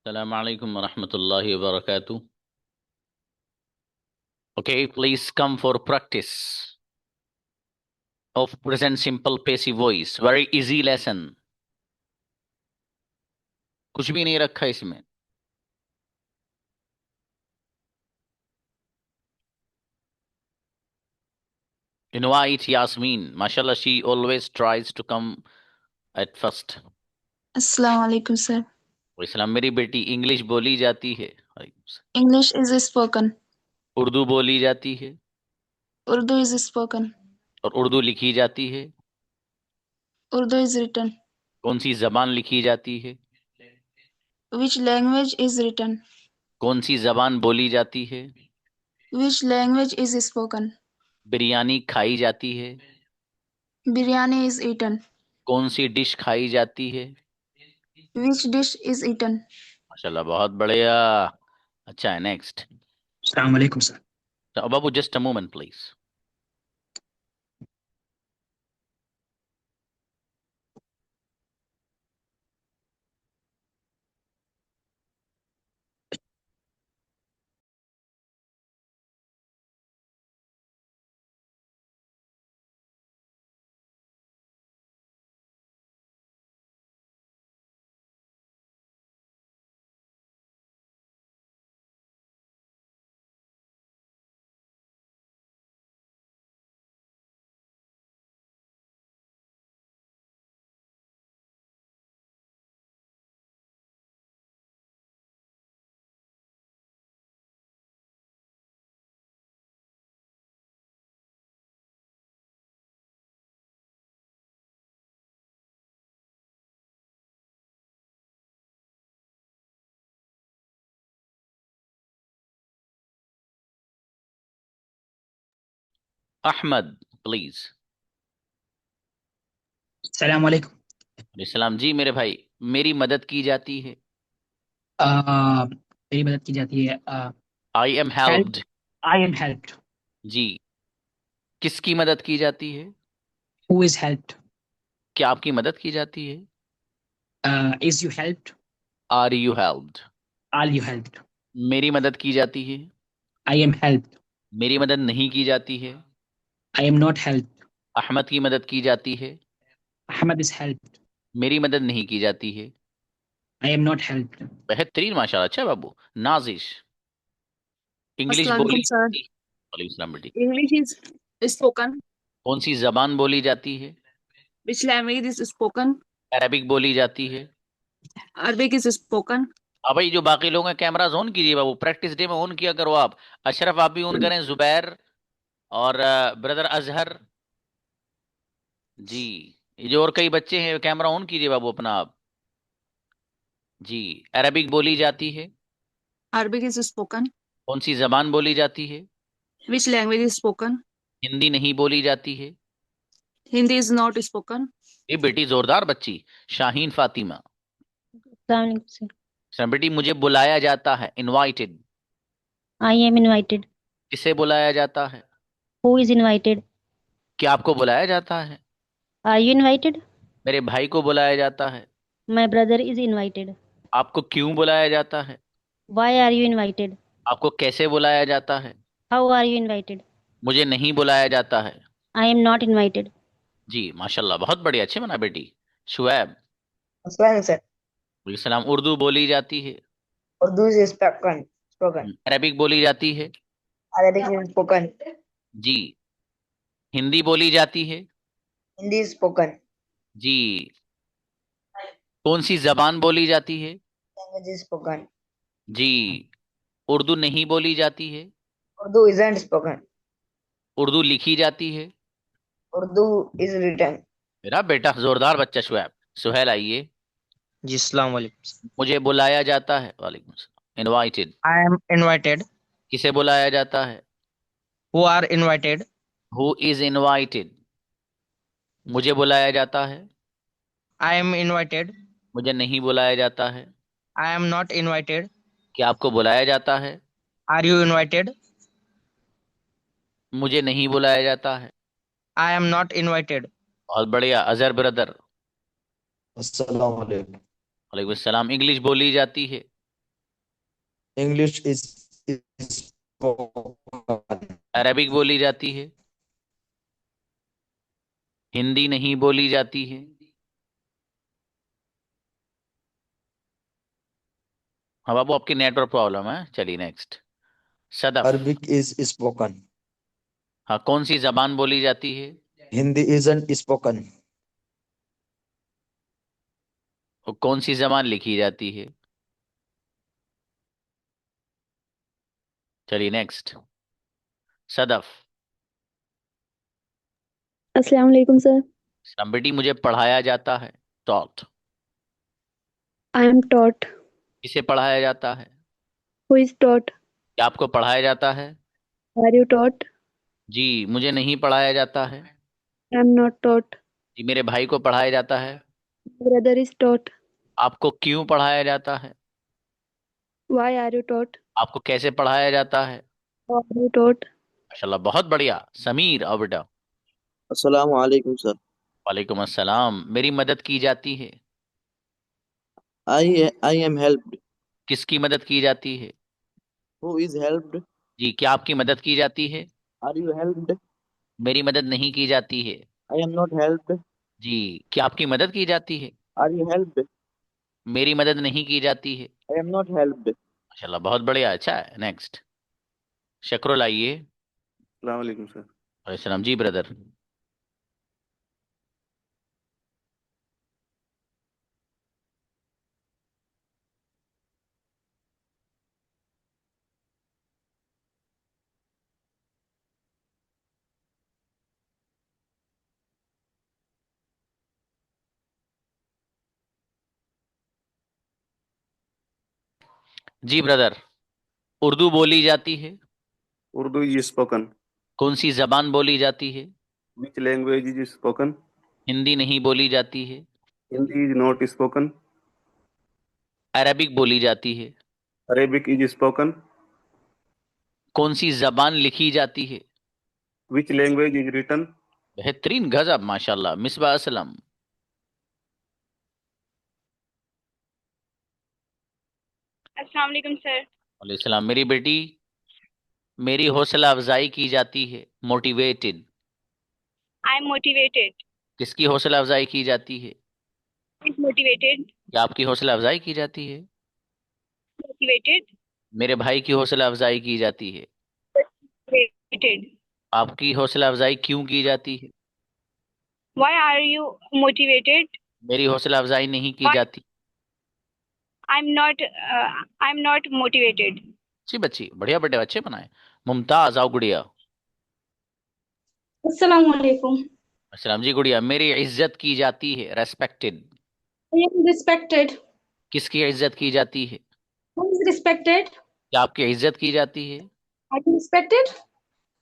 Assalamu alaikum wa rahmatullahi wa barakatuh. Okay, please come for practice of present simple passive voice. Very easy lesson. कुछ भी नहीं रखा इसमें. Invite Yasmin. Mashallah, she always tries to come at first. अस्सलाम वालेकुम sir. इस्लाम मेरी बेटी English बोली जाती है. English is spoken. उर्दू बोली जाती है. Urdu is spoken. और उर्दू लिखी जाती है. Urdu is written. कौन सी जबान लिखी जाती है? Which language is written. कौन सी जबान बोली जाती है? Which language is spoken. Biryani खाई जाती है. Biryani is eaten. कौन सी डिश खाई जाती है? Which dish is eaten. माशाल्लाह, बहुत बढ़िया. अच्छा है. नेक्स्ट. अस्सलाम वालेकुम सर। बाबू, just a moment please. Ahmad, please. अस्सलाम वालेकुम। सलाम जी मेरे भाई. मेरी मदद की जाती है. मेरी मदद की जाती है। I am help. Helped. I am helped. जी. किसकी मदद की जाती है? Who is helped. क्या आपकी मदद की जाती है? Is you helped. Are you helped? Are you helped. मेरी मदद की जाती है. I am helped. मेरी मदद नहीं की जाती है. I am not helped. Ahmad की मदद की जाती है. Ahmad is helped. मेरी मदद नहीं की जाती है. I am not helped. बेहतरीन, माशाल्लाह. अच्छा बाबू. नाजिश. इंग्लिश अस्सलाम वालेकुम बोली सर। जाती है. वालेकुम सलाम बेटी. English is spoken. कौन सी जबान बोली जाती है? Which language is spoken. Arabic बोली जाती है. Arabic is spoken. अब भाई, जो बाकी लोग हैं, कैमराज ऑन कीजिए बाबू. प्रैक्टिस डे में ऑन किया करो आप. अशरफ, आप भी ऑन करें. जुबैर और ब्रदर अजहर. जी. ये जो और कई बच्चे हैं, कैमरा ऑन कीजिए बाबू अपना आप. जी. अरबिक बोली जाती है. Arabic is spoken. कौन सी जबान बोली जाती है? Which language is spoken. Hindi नहीं बोली जाती है. Hindi is not spoken. ये बेटी जोरदार बच्ची. Shaheen Fatima. Assalamualaikum, sir. Sir बेटी, मुझे बुलाया जाता है. इनवाइटेड. I am invited. किसे बुलाया जाता है? Who is invited? क्या आपको बुलाया जाता है? Are you invited? मेरे भाई को बुलाया जाता है. My brother is invited. आपको क्यों बुलाया जाता है? Why are you invited? आपको कैसे बुलाया जाता है? How are you invited? मुझे नहीं बुलाया जाता है. I am not invited. जी माशाल्लाह, बहुत बढ़िया. अच्छे बना बेटी. शुएब. Aslan sir. सलाम. उर्दू बोली जाती है. Urdu is spoken. Spoken. Arabic बोली जाती है. Arabic is spoken. जी. हिंदी बोली जाती है. Hindi is spoken. जी. कौन सी जबान बोली जाती है? Language is spoken. जी. उर्दू नहीं बोली जाती है. Urdu isn't spoken. उर्दू लिखी जाती है. Urdu is written. मेरा बेटा जोरदार बच्चा शुएब. सुहेल, आइए. जी अस्सलाम वालेकुम। मुझे बुलाया जाता है. वालेकुम सलाम. इनवाइटेड. I am invited. किसे बुलाया जाता है? Who are invited. Who is invited? मुझे बुलाया जाता है. I am invited. मुझे नहीं बुलाया जाता है. I am not invited. क्या आपको बुलाया जाता है? Are you invited. मुझे नहीं बुलाया जाता है. I am not invited. बहुत बढ़िया. अजहर ब्रदर. अस्सलाम वालेकुम। वालेकुम सलाम. इंग्लिश बोली जाती है. English is spoken. अरबिक बोली जाती है, हिंदी नहीं बोली जाती है। हाँ बाबू, आपकी नेटवर्क प्रॉब्लम है। चलिए next. Sadaf. Arabic is spoken. हाँ, कौन सी जबान बोली जाती है? Hindi isn't spoken. और कौन सी जबान लिखी जाती है? चलिए नेक्स्ट। सदफ। अस्सलाम वालेकुम सर। बेटी, मुझे पढ़ाया जाता है। टॉट। I am taught. किसे पढ़ाया जाता है? Who is taught? क्या आपको पढ़ाया जाता है? Are you taught? जी, मुझे नहीं पढ़ाया जाता है। I am not taught. जी, मेरे भाई को पढ़ाया जाता है। Brother is taught. आपको क्यों पढ़ाया जाता है? Why are you taught? आपको कैसे पढ़ाया जाता है? Are you taught? माशाल्लाह, बहुत बढ़िया। समीर, आओ बेटा। अस्सलाम वालेकुम सर। वालेकुम अस्सलाम। मेरी मदद की जाती है। I am helped. किसकी मदद की जाती है? Who is helped? जी, क्या आपकी मदद की जाती है? Are you helped? मेरी मदद नहीं की जाती है। I am not helped. जी, क्या आपकी मदद की जाती है? Are you helped? मेरी मदद नहीं की जाती है। I am not helped. माशाल्लाह, बहुत बढ़िया। अच्छा है। नेक्स्ट। शक्रुल, आइए। अस्सलाम वालेकुम सर। वालेकुम जी ब्रदर। जी ब्रदर। उर्दू बोली जाती है। Urdu is spoken. कौन सी जबान बोली जाती है? Which language is spoken? Hindi नहीं बोली जाती है। Hindi is not spoken. Arabic बोली जाती है। Arabic is spoken. कौन सी जबान लिखी जाती है? Which language is written? बेहतरीन, गजब, माशाल्लाह। मिसबा असलम। अस्सलाम वालेकुम सर। वालेकुम। मेरी बेटी, मेरी हौसला अफजाई की जाती है। मोटिवेटेड। I am motivated. किसकी हौसला अफजाई की जाती है? Is motivated. क्या आपकी हौसला अफजाई की जाती है? मोटिवेटेड। मेरे भाई की हौसला अफजाई की जाती है। मोटिवेटेड। आपकी हौसला अफजाई क्यों की जाती है? Why are you motivated? मेरी हौसला अफजाई नहीं की जाती। I am not motivated. जी बच्ची, बढ़िया बेटे, अच्छे बनाए। मुमताज, आओ गुड़िया। अस्सलाम वालेकुम। अस्सलाम जी गुड़िया। मेरी इज्जत की जाती है। रेस्पेक्टेड। I am respected. किसकी इज्जत की जाती है? Who is respected? क्या आपकी इज्जत की जाती है? Are you respected?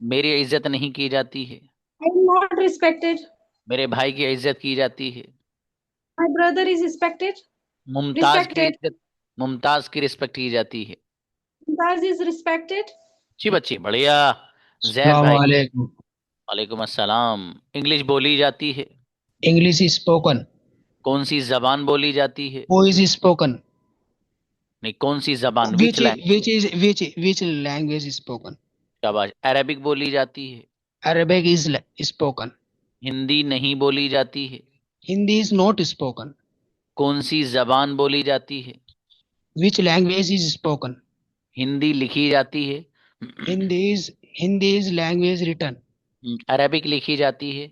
मेरी इज्जत नहीं की जाती है। I am not respected. मेरे भाई की इज्जत की जाती है। My brother is respected. Mumtaz की रिस्पेक्टेड। इज्जत, मुमताज की रिस्पेक्ट की जाती है। Mumtaz is respected. जी बच्ची, बढ़िया। जैद अस्सलाम भाई। वालेकुम। वालेकुम अस्सलाम। इंग्लिश बोली जाती है। English is spoken. कौन सी जबान बोली जाती है? Who is spoken? नहीं, कौन सी जबान? विच Which language? which language is spoken? शाबाश। अरबिक बोली जाती है। Arabic is spoken. हिंदी नहीं बोली जाती है। Hindi is not spoken. कौन सी जबान बोली जाती है? Which language is spoken? Hindi लिखी जाती है। Hindi is language written. Arabic लिखी जाती है।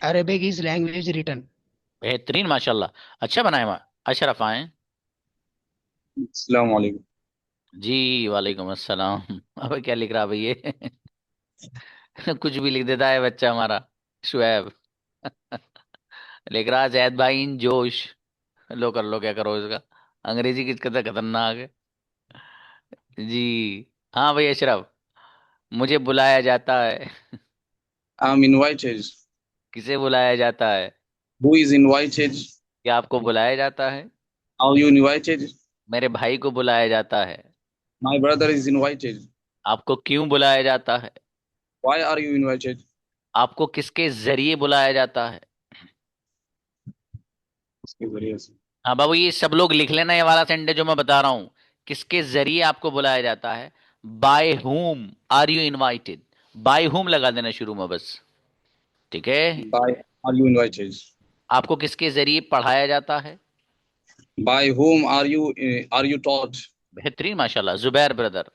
Arabic is language written. बेहतरीन, माशाल्लाह। अच्छा बनाए अशरफ, आए। अस्सलाम वालेकुम। जी वालेकुम अस्सलाम। अब क्या लिख रहा भाई ये? कुछ भी लिख देता है बच्चा हमारा। शुएब। लिख रहा जैद भाई इन जोश। लो कर लो, क्या करो इसका। अंग्रेजी किस कदर खतरनाक है। जी। हाँ भाई अशरफ, मुझे बुलाया जाता है। I am invited. किसे बुलाया जाता है? Who is invited? क्या आपको बुलाया जाता है? Are you invited? मेरे भाई को बुलाया जाता है। My brother is invited. आपको क्यों बुलाया जाता है? Why are you invited? आपको किसके जरिए बुलाया जाता है? उसके जरिए से। हाँ बाबू, ये सब लोग लिख लेना, ये वाला सेंटेंस जो मैं बता रहा हूँ। किसके जरिए आपको बुलाया जाता है? By whom are you invited? By whom लगा देना शुरू में बस, ठीक है? By are you invited? आपको किसके जरिए पढ़ाया जाता है? By whom are you taught? बेहतरीन, माशाल्लाह। Zubair brother,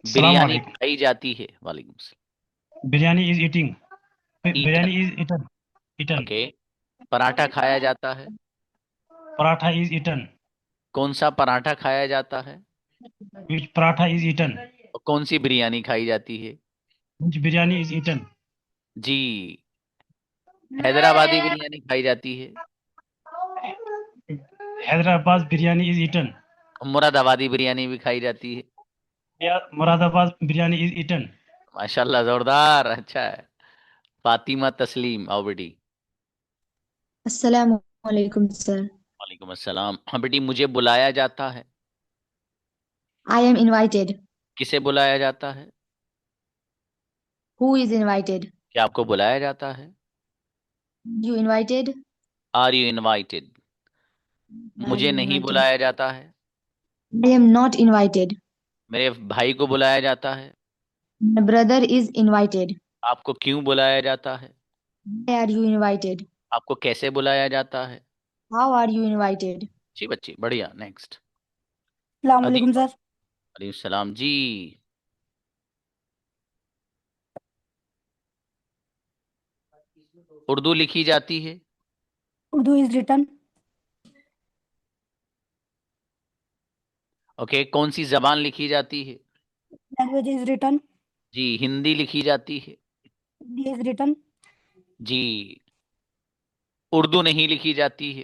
Assalamu biryani alaikum. खाई जाती है। वालेकुम सलाम। Biryani is eating. Eaten, Biryani is eaten. Eaten. Okay. Paratha खाया जाता है। Paratha is eaten. कौन सा पराठा खाया जाता है? Which paratha is eaten? और कौन सी बिरयानी खाई जाती है? Which biryani is eaten? जी, हैदराबादी बिरयानी खाई जाती है। Hyderabad biryani is eaten. मुरादाबादी बिरयानी भी खाई जाती है। Yeah, Moradabad biryani is eaten. माशाल्लाह, जोरदार, अच्छा है। फातिमा तस्लीम, आओ बेटी। अस्सलाम वालेकुम सर। वालेकुम अस्सलाम। हाँ बेटी, मुझे बुलाया जाता है। I am invited. किसे बुलाया जाता है? Who is invited? क्या आपको बुलाया जाता है? You invited? Are you invited? मुझे नहीं बुलाया जाता है। I am not invited. मेरे भाई को बुलाया जाता है। My brother is invited. आपको क्यों बुलाया जाता है? Why are you invited? आपको कैसे बुलाया जाता है? How are you invited? जी बच्ची, बढ़िया। नेक्स्ट। अस्सलाम वालेकुम सर। वालेकुम सलाम जी। उर्दू लिखी जाती है। Urdu is written. ओके, कौन सी जबान लिखी जाती है? Language is written. जी, हिंदी लिखी जाती है। Hindi is written. जी, उर्दू नहीं लिखी जाती है।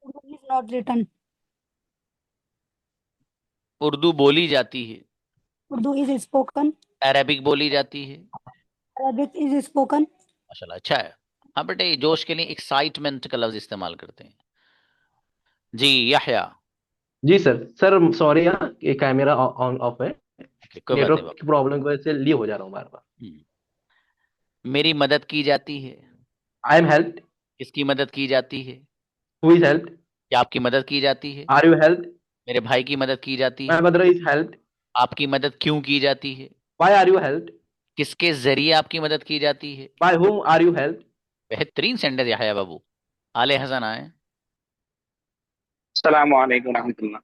Urdu is not written. Urdu बोली जाती है। Urdu is spoken. अरेबिक बोली जाती है। Arabic is spoken. माशाल्लाह, अच्छा है। हाँ बेटे, जोश के लिए एक्साइटमेंट का लफ्ज इस्तेमाल करते हैं। जी यहया। जी सर सॉरी यार, ये कैमरा ऑन ऑफ है, कोई बात नहीं नेटवर्क बाबा। की प्रॉब्लम की वजह से लीव हो जा रहा हूँ बार बार। मेरी मदद की जाती है। I am helped. किसकी मदद की जाती है? Who is helped? क्या आपकी मदद की जाती है? Are you helped? मेरे भाई की मदद की जाती है। My brother is helped. आपकी मदद क्यों की जाती है? Why are you helped? किसके जरिए आपकी मदद की जाती है? By whom are you helped? बेहतरीन सेंटेंस यहया बाबू। आले हसन आए। अस्सलाम वालेकुम रहमतुल्लाह।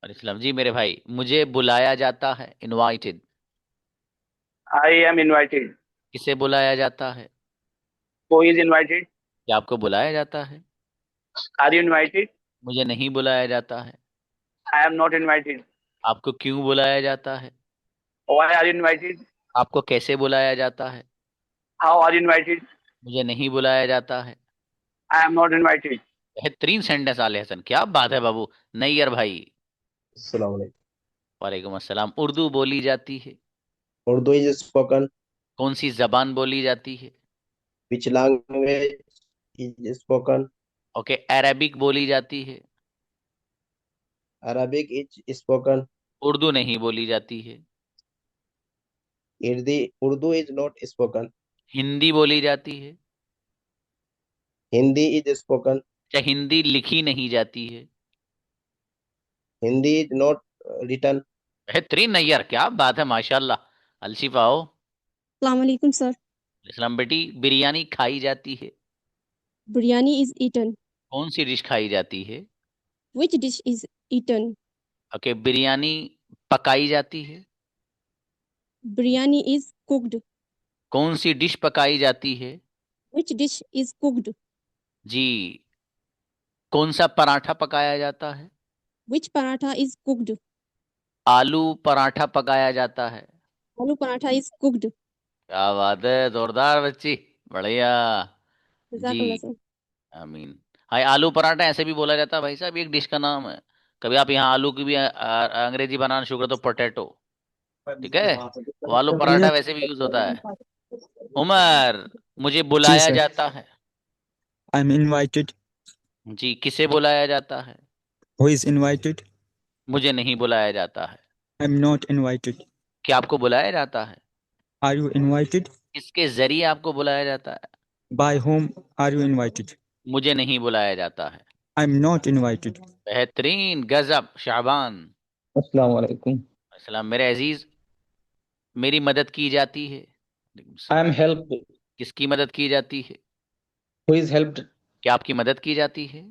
अलैहिस्सलाम। जी मेरे भाई, मुझे बुलाया जाता है। इनवाइटेड। I am invited. किसे बुलाया जाता है? Who is invited? क्या आपको बुलाया जाता है? Are you invited? मुझे नहीं बुलाया जाता है। I am not invited. आपको क्यों बुलाया जाता है? Why are you invited? आपको कैसे बुलाया जाता है? How are you invited? मुझे नहीं बुलाया जाता है। I am not invited. बेहतरीन सेंटेंस आले हसन, क्या बात है बाबू। नैयर भाई। अस्सलाम वालेकुम। वालेकुम अस्सलाम। उर्दू बोली जाती है। Urdu is spoken. कौन सी जबान बोली जाती है? Which language is spoken? Okay, Arabic बोली जाती है। Arabic is spoken. उर्दू नहीं बोली जाती है। Urdu is not spoken. Hindi बोली जाती है। Hindi is spoken. क्या हिंदी लिखी नहीं जाती है? Hindi is not written. बेहतरीन नैयर, क्या बात है, माशाल्लाह। अलशिफा हो। अस्सलाम वालेकुम सर। इस्लाम बेटी, बिरयानी खाई जाती है। Biryani is eaten. कौन सी डिश खाई जाती है? Which dish is eaten? Okay, biryani पकाई जाती है। Biryani is cooked. कौन सी डिश पकाई जाती है? Which dish is cooked? जी, कौन सा पराठा पकाया जाता है? Which paratha is cooked? आलू पराठा पकाया जाता है। आलू पराठा इज कुक्ड। क्या बात है, जोरदार बच्ची, बढ़िया। जज़ाकल्लाह जी सर। आमीन। हाँ, आलू पराठा ऐसे भी बोला जाता है भाई साहब, एक डिश का नाम है। कभी आप यहाँ आलू की भी अंग्रेजी बनाना शुरू कर दो, पोटैटो, ठीक है? वो आलू पराठा वैसे भी यूज होता है। उमर, मुझे बुलाया जाता है। I am invited. जी, किसे बुलाया जाता है? Who is invited? मुझे नहीं बुलाया जाता है। I am not invited. क्या आपको बुलाया जाता है? Are you invited? किसके जरिए आपको बुलाया जाता है? By whom are you invited? मुझे नहीं बुलाया जाता है। I'm not invited. बेहतरीन, गजब। शाबान। अस्सलाम वालेकुम। अस्सलाम। मेरे अजीज, मेरी मदद की जाती है। I am helped. किसकी मदद की जाती है? Who is helped? क्या आपकी मदद की जाती है?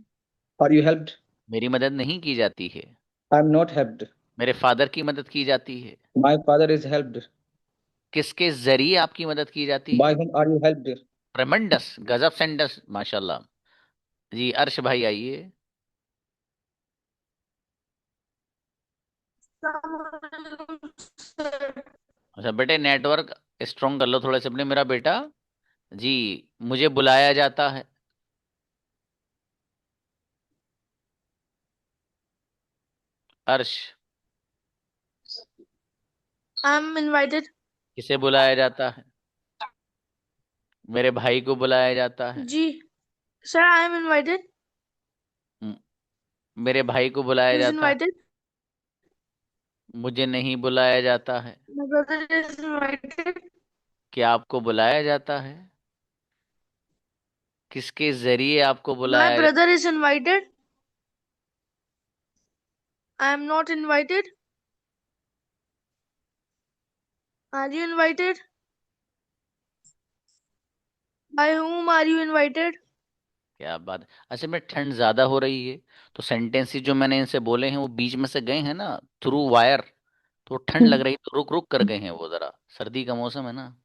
Are you helped? मेरी मदद नहीं की जाती है। I am not helped. मेरे फादर की मदद की जाती है। My father is helped. किसके जरिए आपकी मदद की जाती By है? whom are you helped? ट्रेमेंडस, गजब सेंडस, माशाल्लाह। जी अर्श भाई आइए। अच्छा बेटे, नेटवर्क स्ट्रॉन्ग कर लो थोड़े से अपने, मेरा बेटा। जी, मुझे बुलाया जाता है। अर्श, I'm invited. किसे बुलाया जाता है? मेरे भाई को बुलाया जाता है। जी, sir, I am invited. मेरे भाई को बुलाया Who is जाता है। invited? मुझे नहीं बुलाया जाता है। My brother is invited. क्या आपको बुलाया जाता है? किसके जरिए आपको My बुलाया जाता brother is invited. I am not invited. Are you invited? By whom are you invited? क्या बात है। अच्छा में ठंड ज्यादा हो रही है, तो सेंटेंसेस जो मैंने इनसे बोले हैं वो बीच में से गए हैं ना थ्रू वायर, तो ठंड लग रही तो रुक रुक कर गए हैं वो, जरा सर्दी का मौसम है ना।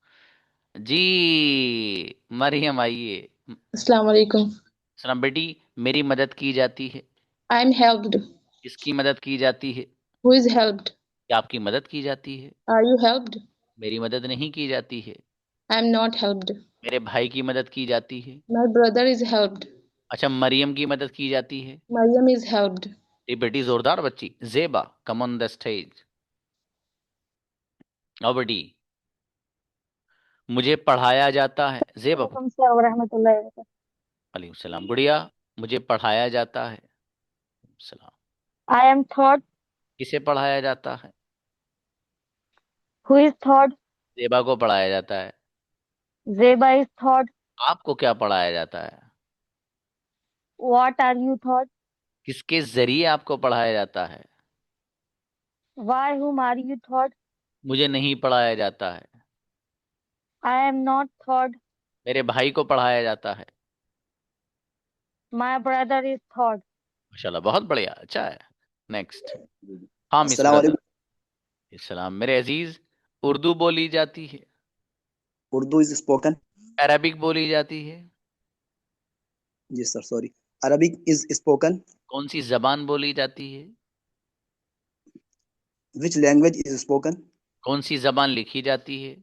जी मरियम आइए। Assalamu alaikum. सलाम बेटी। मेरी मदद की जाती है। I am helped. किसकी मदद की जाती है? Who is helped? क्या आपकी मदद की जाती है? Are you helped? मेरी मदद नहीं की जाती है। I am not helped. मेरे भाई की मदद की जाती है। My brother is helped. अच्छा, मरियम की मदद की जाती है। Maryam is helped. ये बेटी जोरदार बच्ची, जेबा कम ऑन द स्टेज। और बेटी, मुझे पढ़ाया जाता है। जेबा। वालेकुम सलाम। गुड़िया, मुझे पढ़ाया जाता है। सलाम। I am taught. किसे पढ़ाया जाता है? Who is taught? जेबा को पढ़ाया जाता है। Zeba is taught. आपको क्या पढ़ाया जाता है? What are you taught? किसके जरिए आपको पढ़ाया जाता है? By whom are you taught? मुझे नहीं पढ़ाया जाता है। I am not taught. मेरे भाई को पढ़ाया जाता है। My brother is taught. माशाल्लाह, बहुत बढ़िया, अच्छा है। नेक्स्ट। हाँ मिस अस्सलाम वालेकुम। इस्लाम। मेरे अजीज, उर्दू बोली जाती है। Urdu is spoken. अरबिक बोली जाती है। जी sir, sorry. Arabic is spoken. कौन सी जबान बोली जाती है? Which language is spoken. कौन सी जबान लिखी जाती है?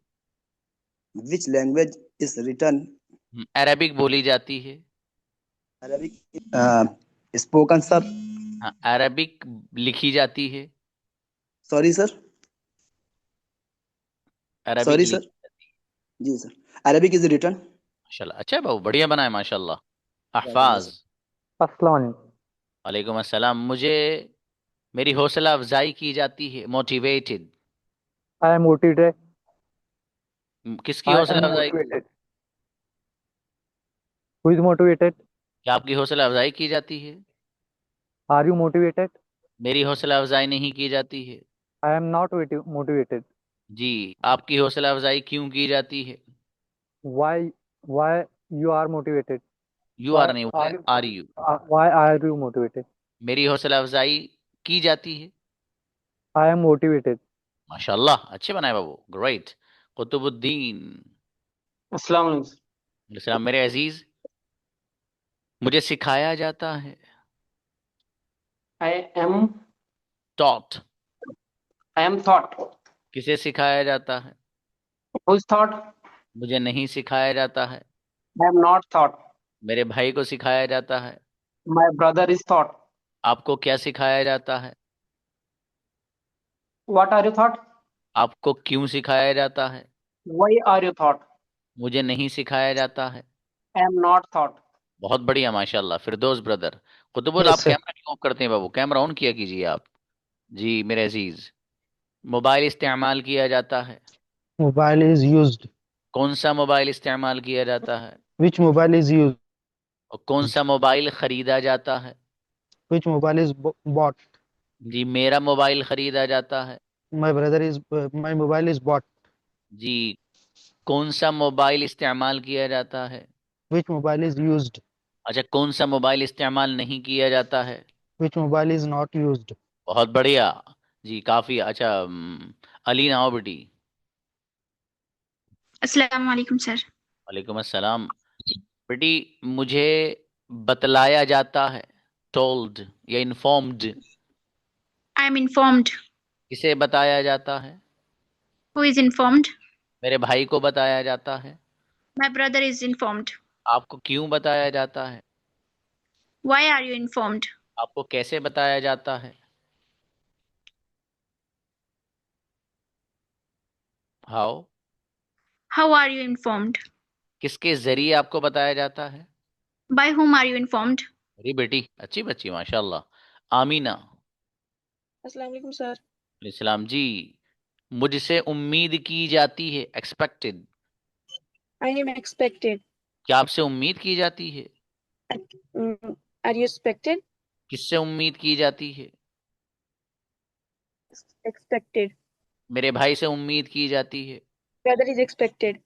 Which language is written. Arabic बोली जाती है। Arabic spoken sir. हाँ, अरबिक लिखी जाती है। Sorry sir. अरबिक सॉरी लिखी सर। जाती है। जी सर, अरबिक इज रिटन। माशाल्लाह, अच्छा है बाबू, बढ़िया बना है माशाल्लाह। अहफाज। अस्सलाम वालेकुम। वालेकुम अस्सलाम। मुझे, मेरी हौसला अफजाई की जाती है। मोटिवेटेड। I am motivated. किसकी I हौसला am अफजाई? motivated. Who is motivated? क्या आपकी हौसला अफजाई की जाती है? Are you motivated? मेरी हौसला अफजाई नहीं की जाती है। I am not motivated. जी, आपकी हौसला अफजाई क्यों की जाती है? Why you are motivated? You Why are नहीं, are you are you? why are you motivated? मेरी हौसला अफजाई की जाती है। I am motivated. माशाल्लाह, अच्छे बनाए बाबू, ग्रेट। कुतुबुद्दीन। अस्सलाम वालेकुम। सलाम। मेरे अजीज, मुझे सिखाया जाता है। I am taught. taught. किसे सिखाया जाता है? Who is taught? मुझे नहीं सिखाया जाता है। I am not taught. मेरे भाई को सिखाया जाता है। My brother is taught. आपको क्या सिखाया जाता है? What are you taught? आपको क्यों सिखाया जाता है? Why are you taught? मुझे नहीं सिखाया जाता है। I am not taught. बहुत बढ़िया माशाल्लाह। फिरदौस ब्रदर। कुतुबुल, Yes, आप sir. कैमरा क्यों ऑफ करते हैं बाबू? कैमरा ऑन किया कीजिए आप। जी मेरे अजीज, मोबाइल इस्तेमाल किया जाता है। Mobile is used. कौन सा मोबाइल इस्तेमाल किया जाता है? Which mobile is used? और कौन सा मोबाइल खरीदा जाता है? Which mobile is bought? जी मेरा मोबाइल खरीदा जाता है। My mobile is bought. जी कौन सा मोबाइल इस्तेमाल किया जाता है? Which mobile is used? अच्छा कौन सा मोबाइल इस्तेमाल नहीं किया जाता है? Which mobile is not used? बहुत बढ़िया। जी काफी अच्छा। अली नाओ बेटी। अस्सलाम वालेकुम सर। वालेकुम अस्सलाम। बेटी मुझे बतलाया जाता है, टोल्ड या इन्फॉर्म्ड। I am informed. किसे बताया जाता है? Who is informed? मेरे भाई को बताया जाता है। My brother is informed. आपको क्यों बताया जाता है? Why are you informed? आपको कैसे बताया जाता है? How? How are you informed? किसके जरिए आपको बताया जाता है? By whom are you informed? अरे बेटी अच्छी बच्ची माशाल्लाह। आमीना। अस्सलाम वालेकुम सर। इस्लाम जी। मुझसे उम्मीद की जाती है, एक्सपेक्टेड। I am expected. क्या आपसे उम्मीद की जाती है? Are you expected? किससे उम्मीद की जाती है? एक्सपेक्टेड। मेरे भाई से उम्मीद की जाती है। Brother is expected.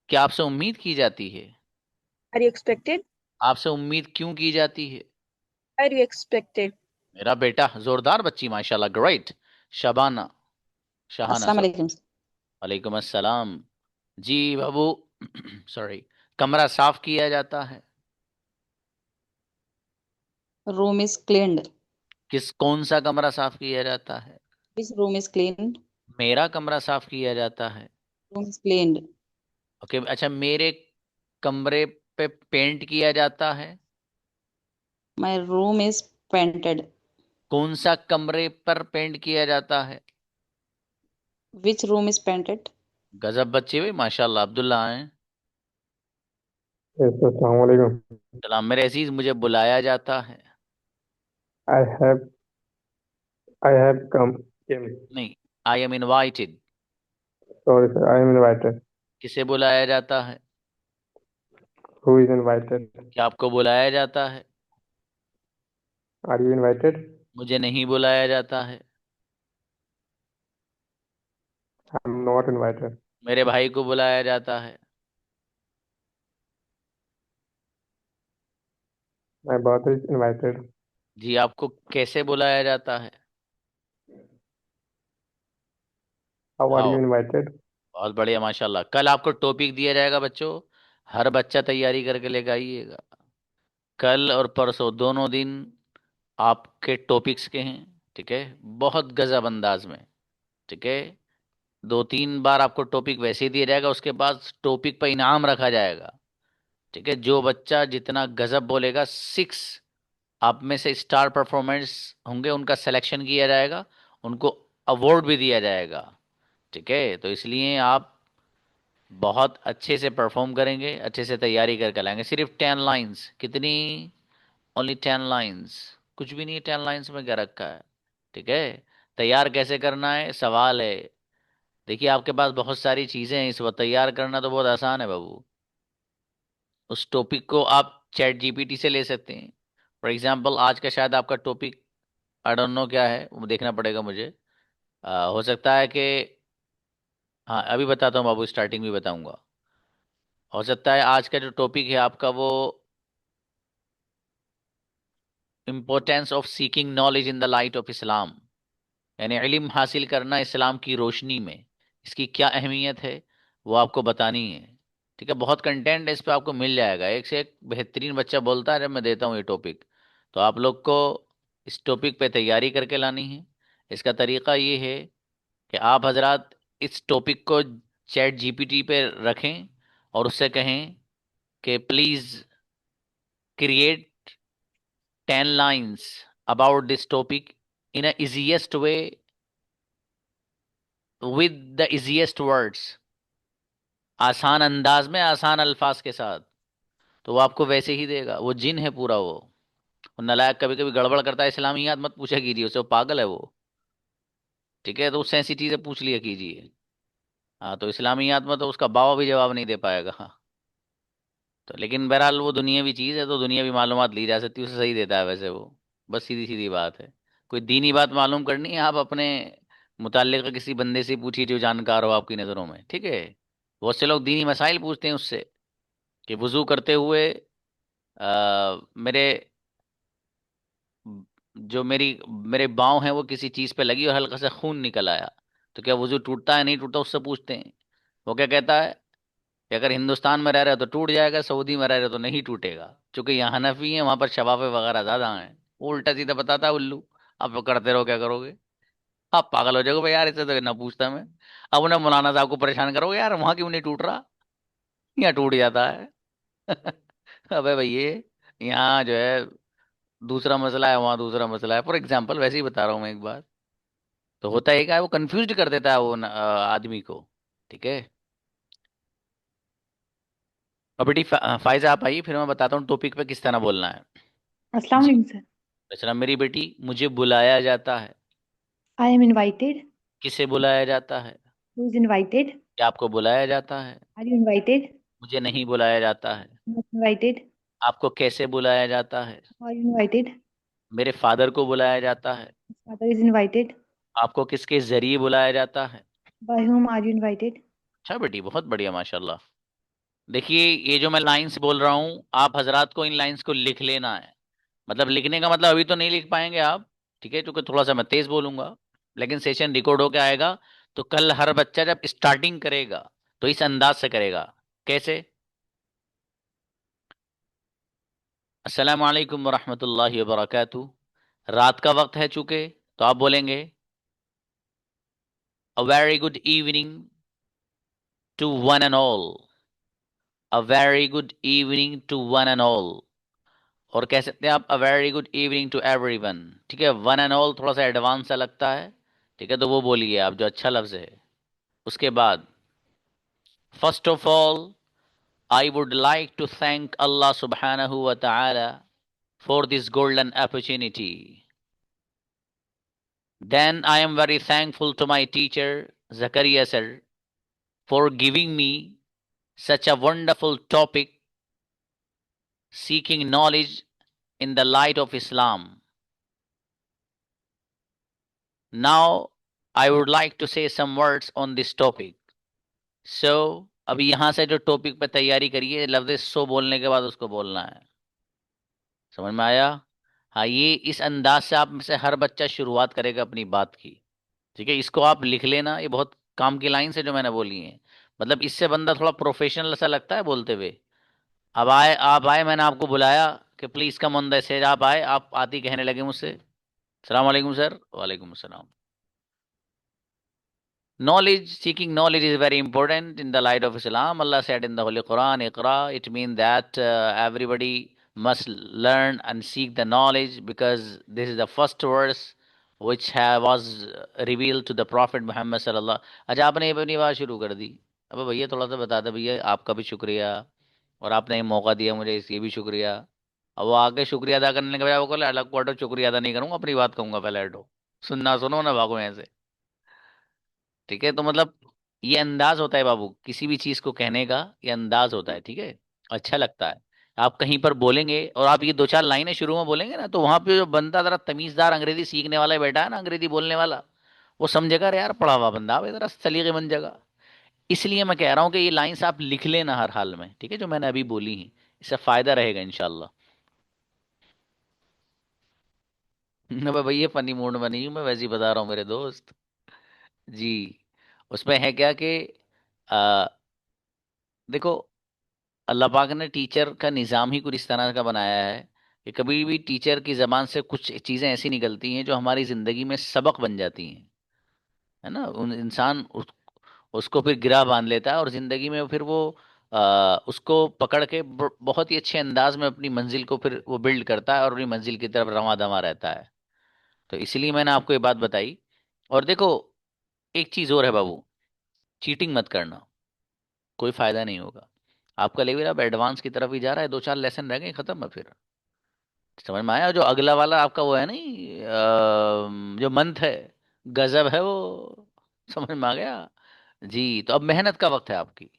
क्या आपसे उम्मीद की जाती है? Are you expected? आपसे उम्मीद क्यों की जाती है? Are you expected? मेरा बेटा जोरदार बच्ची माशाल्लाह, ग्रेट। शबाना, शहाना अस्सलाम सर। वालेकुम। वालेकुम अस्सलाम। जी बाबू सॉरी। कमरा साफ किया जाता है। Room is cleaned. कौन सा कमरा साफ किया जाता है? Which room is cleaned? मेरा कमरा साफ किया जाता है। Room is cleaned. ओके अच्छा मेरे कमरे पे पेंट किया जाता है। My room is painted. कौन सा कमरे पर पेंट किया जाता है? Which room is painted? गजब बच्चे भाई माशाल्लाह। अब्दुल्ला हैं। अस्सलाम वालेकुम। सलाम मेरे अजीज, मुझे बुलाया जाता है। I have I have come came. नहीं, आई am invited. Sorry sir, I am invited. किसे बुलाया जाता है? Who is invited? क्या आपको बुलाया जाता है? Are you invited? मुझे नहीं बुलाया जाता है। I am not invited. मेरे भाई को बुलाया जाता है। My brother is invited. जी आपको कैसे बुलाया जाता है? How are आओ। you invited? बहुत बढ़िया माशाल्लाह। कल आपको टॉपिक दिया जाएगा बच्चों, हर बच्चा तैयारी करके लेकर आइएगा। कल और परसों दोनों दिन आपके टॉपिक्स के हैं, ठीक है, बहुत गजब अंदाज में। ठीक है, 2-3 बार आपको टॉपिक वैसे ही दिया जाएगा, उसके बाद टॉपिक पर इनाम रखा जाएगा। ठीक है, जो बच्चा जितना गजब बोलेगा, 6 आप में से स्टार परफॉर्मेंस होंगे, उनका सिलेक्शन किया जाएगा, उनको अवार्ड भी दिया जाएगा। ठीक है, तो इसलिए आप बहुत अच्छे से परफॉर्म करेंगे, अच्छे से तैयारी करके लाएंगे। सिर्फ 10 लाइंस, कितनी? ओनली 10 लाइंस, कुछ भी नहीं 10 लाइंस में क्या रखा है। ठीक है, तैयार कैसे करना है सवाल है। देखिए आपके पास बहुत सारी चीज़ें हैं, इस वक्त तैयार करना तो बहुत आसान है बाबू। उस टॉपिक को आप चैट जीपीटी से ले सकते हैं। फॉर एग्जांपल आज का शायद आपका टॉपिक आई डोंट नो क्या है, वो देखना पड़ेगा मुझे। हो सकता है कि, हाँ अभी बताता हूँ बाबू, स्टार्टिंग भी बताऊंगा। हो सकता है आज का जो टॉपिक है आपका वो importance of seeking knowledge in the light of Islam, यानी इल्म हासिल करना इस्लाम की रोशनी में, इसकी क्या अहमियत है वो आपको बतानी है। ठीक है, बहुत कंटेंट इस पे आपको मिल जाएगा, एक से एक बेहतरीन बच्चा बोलता है जब मैं देता हूँ ये टॉपिक। तो आप लोग को इस टॉपिक पे तैयारी करके लानी है। इसका तरीका ये है कि आप हजरात इस टॉपिक को चैट जीपीटी पे रखें और उससे कहें कि please create 10 lines about this topic in a easiest way with the easiest words, आसान अंदाज में, आसान अल्फाज के साथ। तो वो आपको वैसे ही देगा। वो जिन है पूरा वो नालायक कभी कभी गड़बड़ करता है, इस्लामियात मत पूछा कीजिए उससे, वो पागल है वो। ठीक है, तो उससे ऐसी चीज़ें पूछ लिया कीजिए। हाँ, तो इस्लामियात में तो उसका बाबा भी जवाब नहीं दे पाएगा। हाँ, तो लेकिन बहरहाल वो दुनियावी चीज़ है, तो दुनियावी मालूमात ली जा सकती है, उसे सही देता है वैसे वो। बस सीधी सीधी बात है। कोई दीनी बात मालूम करनी है, आप अपने मुताल्लिक़ किसी बंदे से पूछिए जो जानकार हो आपकी नज़रों में, ठीक है। बहुत से लोग दीनी मसाइल पूछते हैं उससे कि वज़ू करते हुए मेरे जो मेरे बाँव हैं वो किसी चीज़ पे लगी और हल्का सा खून निकल आया, तो क्या वज़ू टूटता है नहीं टूटता, उससे पूछते हैं। वो क्या कहता है कि अगर हिंदुस्तान में रह रहे हो तो टूट जाएगा, सऊदी में रह रहे हो तो नहीं टूटेगा, क्योंकि यहाँ हनफी है, वहाँ पर शवाफे वगैरह ज़्यादा हैं। वो उल्टा सीधा बताता है उल्लू। आप करते रहो, क्या करोगे? आप पागल हो जाओगे भाई यार, इससे तो ना पूछता मैं। अब उन्हें मौलाना साहब को परेशान करोगे यार वहाँ क्यों नहीं टूट रहा, यहाँ टूट जाता है। अबे भैया, यहाँ जो है दूसरा मसला है, वहाँ दूसरा मसला है। फॉर एग्जाम्पल वैसे ही बता रहा हूँ मैं एक बात। तो होता है क्या है, वो कंफ्यूज कर देता है वो आदमी को, ठीक है। और बेटी फायजा आप आइए, फिर मैं बताता हूँ टॉपिक पे किस तरह बोलना है। अस्सलाम जी। वालेकुम सर। अच्छा मेरी बेटी, मुझे बुलाया जाता है। I am invited. किसे बुलाया जाता है? Who is invited? क्या आपको बुलाया जाता है? Are you invited? मुझे नहीं बुलाया जाता है। Not invited. आपको कैसे बुलाया जाता है? Are you invited? मेरे फादर को बुलाया जाता है। Father is invited. आपको किसके जरिए बुलाया जाता है? By whom are you invited? अच्छा बेटी, बहुत बढ़िया, माशाल्लाह। देखिए, ये जो मैं लाइंस बोल रहा हूँ, आप हजरात को इन लाइंस को लिख लेना है। मतलब लिखने का मतलब अभी तो नहीं लिख पाएंगे आप, ठीक है, क्योंकि थोड़ा सा मैं तेज बोलूंगा, लेकिन सेशन रिकॉर्ड होके आएगा। तो कल हर बच्चा जब स्टार्टिंग करेगा तो इस अंदाज से करेगा। कैसे? अस्सलाम वालेकुम वरहमतुल्लाहि वबरकातुहू। रात का वक्त है चूंकि, तो आप बोलेंगे a very good evening to one and all. A very good evening to one and all. और कह सकते हैं आप a very good evening to everyone, ठीक है। वन एंड ऑल थोड़ा सा एडवांस सा लगता है, ठीक है, तो वो बोलिए आप जो अच्छा लफ्ज है। उसके बाद first of all I would like to thank अल्लाह सुब्हानहू व तआला for this golden opportunity. Then I am very thankful to my teacher Zakaria sir for giving me such a wonderful topic, seeking knowledge in the light of Islam. Now I would like to say some words on this topic. So अभी यहाँ से जो topic पे तैयारी करिए, लफ्ज़ सो बोलने के बाद उसको बोलना है। समझ में आया? हाँ, ये इस अंदाज से आप में से हर बच्चा शुरुआत करेगा अपनी बात की, ठीक है। इसको आप लिख लेना, ये बहुत काम की लाइन से जो मैंने बोली है। मतलब इससे बंदा थोड़ा प्रोफेशनल सा लगता है बोलते हुए। अब आए, आप आए, मैंने आपको बुलाया कि please come on the stage. आप आए, आप आती कहने लगे मुझसे अस्सलाम वालेकुम सर। वालेकुम अस्सलाम। Knowledge, seeking knowledge is very important in the light of Islam. Allah said in the Holy Quran, Iqra. It means that everybody must learn and seek the knowledge, because this is the first verse which was revealed to the Prophet Muhammad sallallahu. अच्छा, आपने अपनी बात शुरू कर दी। अब भैया थोड़ा सा बता दे भैया, आपका भी शुक्रिया, और आपने ये मौका दिया मुझे, इसलिए भी शुक्रिया। अब वो आगे शुक्रिया अदा करने के बजाय वो कहले अलग क्वार्टर शुक्रिया अदा नहीं करूँगा, अपनी बात कहूँगा पहले। हटो, सुनना सुनो ना भागो यहाँ से, ठीक है। तो मतलब ये अंदाज होता है बाबू, किसी भी चीज को कहने का ये अंदाज होता है, ठीक है। अच्छा लगता है। आप कहीं पर बोलेंगे और आप ये दो चार लाइनें शुरू में बोलेंगे ना, तो वहां पे जो बंदा जरा तमीजदार अंग्रेजी सीखने वाला बैठा है ना, अंग्रेजी बोलने वाला, वो समझेगा अरे यार पढ़ा हुआ बंदा है, जरा सलीके बन जाएगा। इसलिए मैं कह रहा हूँ कि ये लाइन्स आप लिख लेना हर हाल में, ठीक है, जो मैंने अभी बोली हैं, इससे फायदा रहेगा इंशाल्लाह। भैया फनी मूड में नहीं हूं मैं, वैसे ही बता रहा हूँ मेरे दोस्त जी। उसमें है क्या कि आ, देखो, अल्लाह पाक ने टीचर का निज़ाम ही कुछ इस तरह का बनाया है कि कभी भी टीचर की ज़बान से कुछ चीज़ें ऐसी निकलती हैं जो हमारी ज़िंदगी में सबक बन जाती हैं, है ना। उन इंसान उसको फिर गिरा बांध लेता है, और ज़िंदगी में फिर वो उसको पकड़ के बहुत ही अच्छे अंदाज में अपनी मंजिल को फिर वो बिल्ड करता है और अपनी मंजिल की तरफ रवां दवा रहता है। तो इसलिए मैंने आपको ये बात बताई। और देखो, एक चीज़ और है बाबू, चीटिंग मत करना, कोई फ़ायदा नहीं होगा। आपका लेवल अब एडवांस की तरफ ही जा रहा है, दो चार लेसन रह गए, खत्म है फिर। समझ में आया? जो अगला वाला आपका वो है नहीं, जो मंथ है, गजब है वो। समझ में आ गया जी। तो अब मेहनत का वक्त है आपकी।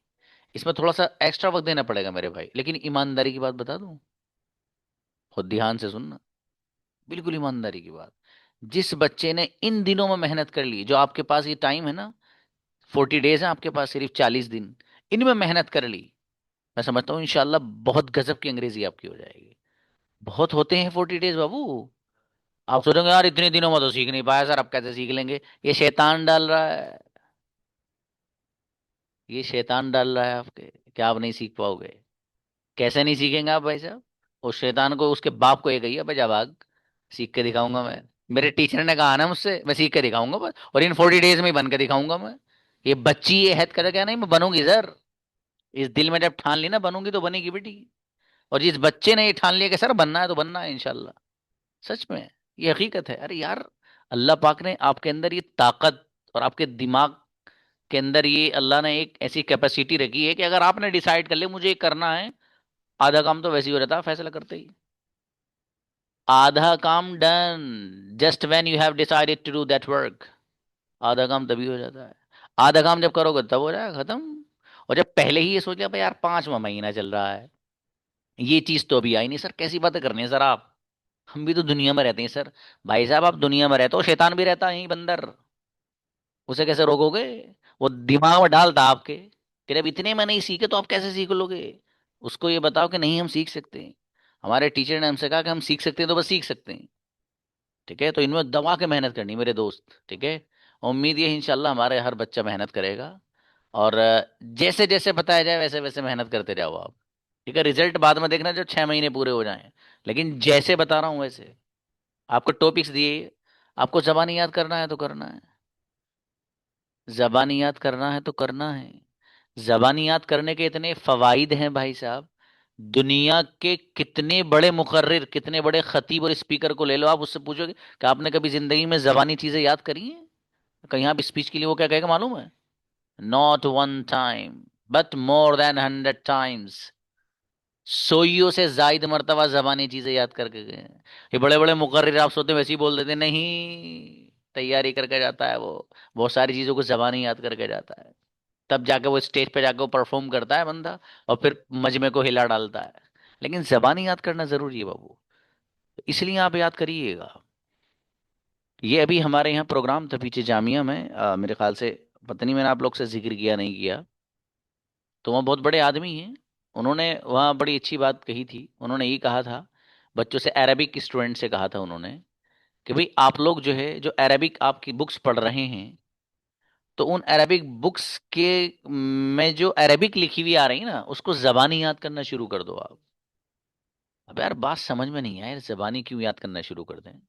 इसमें थोड़ा सा एक्स्ट्रा वक्त देना पड़ेगा मेरे भाई, लेकिन ईमानदारी की बात बता दूं, बहुत ध्यान से सुनना, बिल्कुल ईमानदारी की बात। जिस बच्चे ने इन दिनों में मेहनत कर ली, जो आपके पास ये टाइम है ना, 40 डेज है आपके पास, सिर्फ 40 दिन, इनमें मेहनत कर ली, मैं समझता हूँ इंशाल्लाह बहुत गजब की अंग्रेजी आपकी हो जाएगी। बहुत होते हैं 40 डेज बाबू। आप सोचोगे यार इतने दिनों में तो सीख नहीं पाया सर, अब कैसे सीख लेंगे? ये शैतान डाल रहा है, ये शैतान डाल रहा है आपके, क्या आप नहीं सीख पाओगे? कैसे नहीं सीखेंगे आप भाई साहब? उस शैतान को, उसके बाप को ये कहिए भाई जा भाग, सीख के दिखाऊंगा मैं। मेरे टीचर ने कहा ना मुझसे, मैं सीख के दिखाऊंगा बस, और इन 40 डेज में ही बन के दिखाऊंगा मैं। ये बच्ची ये हद करे क्या, नहीं मैं बनूंगी सर, इस दिल में जब ठान ली ना बनूंगी तो बनेगी बेटी। और जिस बच्चे ने ये ठान लिया कि सर बनना है तो बनना है इंशाल्लाह, सच में ये हकीकत है। अरे यार, अल्लाह पाक ने आपके अंदर ये ताकत और आपके दिमाग के अंदर ये अल्लाह ने एक ऐसी कैपेसिटी रखी है कि अगर आपने डिसाइड कर लिया मुझे ये करना है, आधा काम तो वैसे ही हो जाता है फैसला करते ही। आधा काम done, just when you have decided to do that work, आधा काम तभी हो जाता है। आधा काम जब करोगे तब हो जाएगा खत्म। और जब पहले ही ये सोच लिया भाई यार 5वां महीना चल रहा है, ये चीज तो अभी आई नहीं सर, कैसी बातें करनी है सर आप, हम भी तो दुनिया में रहते हैं सर। भाई साहब आप दुनिया में रहते हो, शैतान भी रहता है यहीं बंदर, उसे कैसे रोकोगे? वो दिमाग में डालता आपके कि जब इतने में नहीं सीखे तो आप कैसे सीख लोगे? उसको ये बताओ कि नहीं हम सीख सकते हैं, हमारे टीचर ने हमसे कहा कि हम सीख सकते हैं तो बस सीख सकते हैं। ठीक है, तो इनमें दबा के मेहनत करनी मेरे दोस्त, ठीक है। उम्मीद ये है इंशाल्लाह हमारे हर बच्चा मेहनत करेगा, और जैसे जैसे बताया जाए वैसे वैसे मेहनत करते जाओ आप। ठीक है, रिजल्ट बाद में देखना जब 6 महीने पूरे हो जाएं, लेकिन जैसे बता रहा हूँ वैसे। आपको टॉपिक्स दिए, आपको जबानी याद करना है तो करना है, जबानी याद करना है तो करना है। जबानी याद करने के इतने फवाइद हैं भाई साहब, दुनिया के कितने बड़े मुकर्रिर, कितने बड़े खतीब और स्पीकर को ले लो, आप उससे पूछोगे कि आपने कभी जिंदगी में जबानी चीजें याद करी हैं? कहीं आप स्पीच के लिए वो क्या कहेगा मालूम है? Not one time but more than 100 times. सोइयों से जायद मर्तबा जबानी चीजें याद करके गए हैं। ये बड़े बड़े मुकर्रिर आप सोते वैसे ही बोल देते, नहीं, तैयारी करके जाता है वो, बहुत सारी चीजों को जबानी याद करके जाता है, तब जाके वो स्टेज पे जाके वो परफॉर्म करता है बंदा, और फिर मजमे को हिला डालता है। लेकिन जबानी याद करना जरूरी है बाबू, इसलिए आप याद करिएगा। ये अभी हमारे यहाँ प्रोग्राम था पीछे जामिया में, मेरे ख्याल से, पता नहीं मैंने आप लोग से जिक्र किया नहीं किया, तो वहाँ बहुत बड़े आदमी हैं, उन्होंने वहाँ बड़ी अच्छी बात कही थी। उन्होंने ये कहा था बच्चों से, अरबिक स्टूडेंट से कहा था उन्होंने कि भाई आप लोग जो है, जो अरबिक आपकी बुक्स पढ़ रहे हैं, तो उन अरबिक बुक्स के में जो अरबिक लिखी हुई आ रही है ना, उसको जबानी याद करना शुरू कर दो आप। अब यार बात समझ में नहीं आया, जबानी क्यों याद करना शुरू कर दें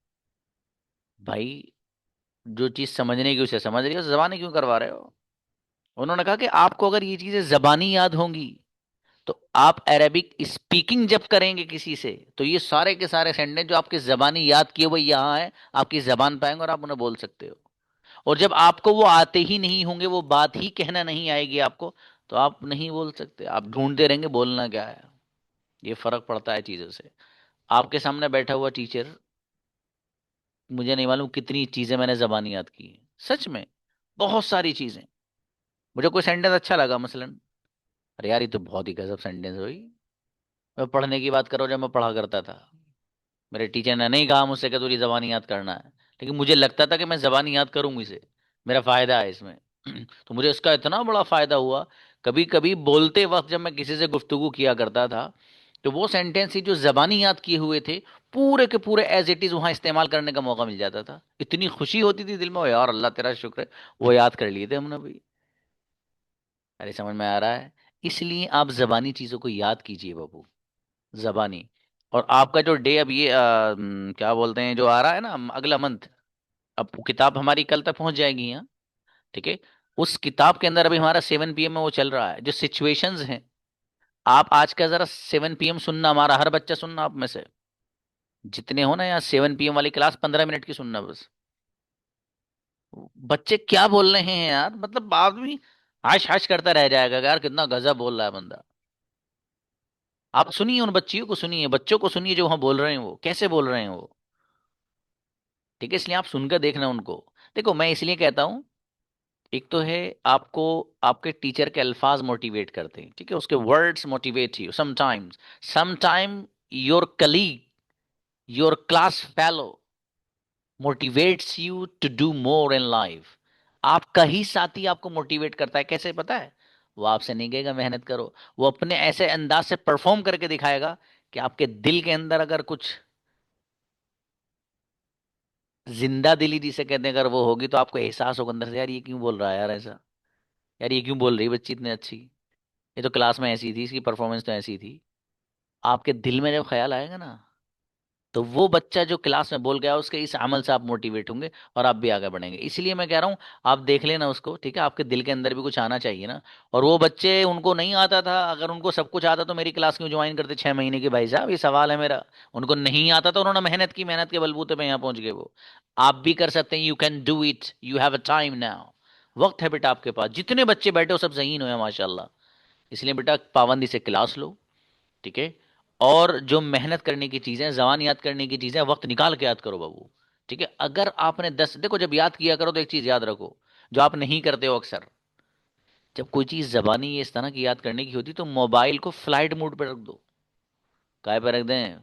भाई? जो चीज समझने की उसे समझ रही हो, जबानी क्यों करवा रहे हो? उन्होंने कहा कि आपको अगर ये चीजें जबानी याद होंगी, तो आप अरबिक स्पीकिंग जब करेंगे किसी से, तो ये सारे के सारे सेंटेंस जो आपके जबानी याद किए हुए यहाँ है, आपकी जबान पाएंगे और आप उन्हें बोल सकते हो। और जब आपको वो आते ही नहीं होंगे, वो बात ही कहना नहीं आएगी आपको, तो आप नहीं बोल सकते, आप ढूंढते रहेंगे बोलना क्या है। ये फर्क पड़ता है चीजों से। आपके सामने बैठा हुआ टीचर, मुझे नहीं मालूम कितनी चीजें मैंने जबानी याद की हैं, सच में बहुत सारी चीजें। मुझे कोई सेंटेंस अच्छा लगा मसलन, अरे यार ये तो बहुत ही गजब सेंटेंस हुई। मैं पढ़ने की बात करो, जब मैं पढ़ा करता था, मेरे टीचर ने नहीं कहा मुझसे कि तुझे जबानी याद करना है, लेकिन मुझे लगता था कि मैं जबानी याद करूंगी इसे, मेरा फायदा है इसमें। तो मुझे इसका इतना बड़ा फायदा हुआ, कभी कभी बोलते वक्त जब मैं किसी से गुफ्तगू किया करता था, तो वो सेंटेंस ही जो जबानी याद किए हुए थे, पूरे के पूरे एज इट इज वहां इस्तेमाल करने का मौका मिल जाता था। इतनी खुशी होती थी दिल में, यार अल्लाह तेरा शुक्र है, वो याद कर लिए थे हमने भाई। अरे समझ में आ रहा है? इसलिए आप जबानी चीजों को याद कीजिए बाबू, जबानी। और आपका जो डे अब ये क्या बोलते हैं, जो आ रहा है ना अगला मंथ, अब वो किताब हमारी कल तक पहुंच जाएगी यहाँ, ठीक है। उस किताब के अंदर अभी हमारा 7 PM में वो चल रहा है, जो सिचुएशंस हैं। आप आज का जरा 7 PM सुनना, हमारा हर बच्चा सुनना, आप में से जितने हो ना यहाँ, 7 PM वाली क्लास 15 मिनट की सुनना बस। बच्चे क्या बोल रहे हैं यार, मतलब आदमी हाश हाश करता रह जाएगा यार, कितना गजब बोल रहा है बंदा। आप सुनिए, उन बच्चियों को सुनिए, बच्चों को सुनिए जो वहां बोल रहे हैं, वो कैसे बोल रहे हैं वो। ठीक है, इसलिए आप सुनकर देखना उनको। देखो मैं इसलिए कहता हूं एक तो है आपको आपके टीचर के अल्फाज मोटिवेट करते हैं, ठीक है, उसके words motivate you sometimes, sometime your colleague, your class fellow motivates you to do more in life. आपका ही साथी आपको मोटिवेट करता है, कैसे पता है? वो आपसे नहीं कहेगा मेहनत करो, वो अपने ऐसे अंदाज से परफॉर्म करके दिखाएगा कि आपके दिल के अंदर अगर कुछ जिंदा दिली जिसे कहते हैं अगर वो होगी तो आपको एहसास होगा अंदर से, यार ये क्यों बोल रहा है यार ऐसा, यार ये क्यों बोल रही है बच्ची इतनी अच्छी, ये तो क्लास में ऐसी थी, इसकी परफॉर्मेंस तो ऐसी थी। आपके दिल में जब ख्याल आएगा ना, तो वो बच्चा जो क्लास में बोल गया उसके इस अमल से आप मोटिवेट होंगे और आप भी आगे बढ़ेंगे। इसलिए मैं कह रहा हूँ आप देख लेना उसको, ठीक है, आपके दिल के अंदर भी कुछ आना चाहिए ना। और वो बच्चे उनको नहीं आता था, अगर उनको सब कुछ आता तो मेरी क्लास क्यों ज्वाइन करते 6 महीने की? भाई साहब ये सवाल है मेरा। उनको नहीं आता तो उन्होंने मेहनत की, मेहनत के बलबूते पे यहाँ पहुंच गए वो। आप भी कर सकते हैं, you can do it, you have a time now. वक्त है बेटा आपके पास, जितने बच्चे बैठे हो सब ज़हीन हो माशाल्लाह। इसलिए बेटा पाबंदी से क्लास लो, ठीक है, और जो मेहनत करने की चीज़ें, ज़बान याद करने की चीज़ें वक्त निकाल के याद करो बाबू, ठीक है। अगर आपने 10 देखो जब याद किया करो तो एक चीज़ याद रखो जो आप नहीं करते हो अक्सर, जब कोई चीज़ ज़बानी इस तरह की याद करने की होती तो मोबाइल को फ्लाइट मोड पर रख दो। काय पर रख दें?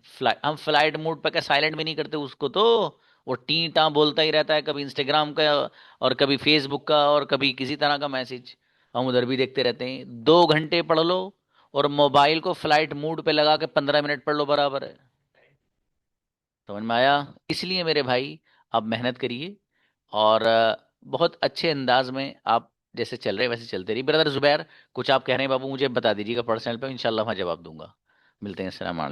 हम फ्लाइट मोड पर क्या साइलेंट भी नहीं करते उसको, तो वो टी टा बोलता ही रहता है, कभी इंस्टाग्राम का और कभी फेसबुक का और कभी किसी तरह का मैसेज, हम उधर भी देखते रहते हैं। 2 घंटे पढ़ लो और मोबाइल को फ्लाइट मोड पे लगा के 15 मिनट पढ़ लो, बराबर है। समझ में आया? इसलिए मेरे भाई आप मेहनत करिए और बहुत अच्छे अंदाज में आप जैसे चल रहे वैसे चलते रहिए। ब्रदर जुबैर कुछ आप कह रहे हैं बाबू, मुझे बता दीजिएगा पर्सनल पे, इंशाल्लाह मैं जवाब दूंगा। मिलते हैं, अस्सलाम वालेकुम।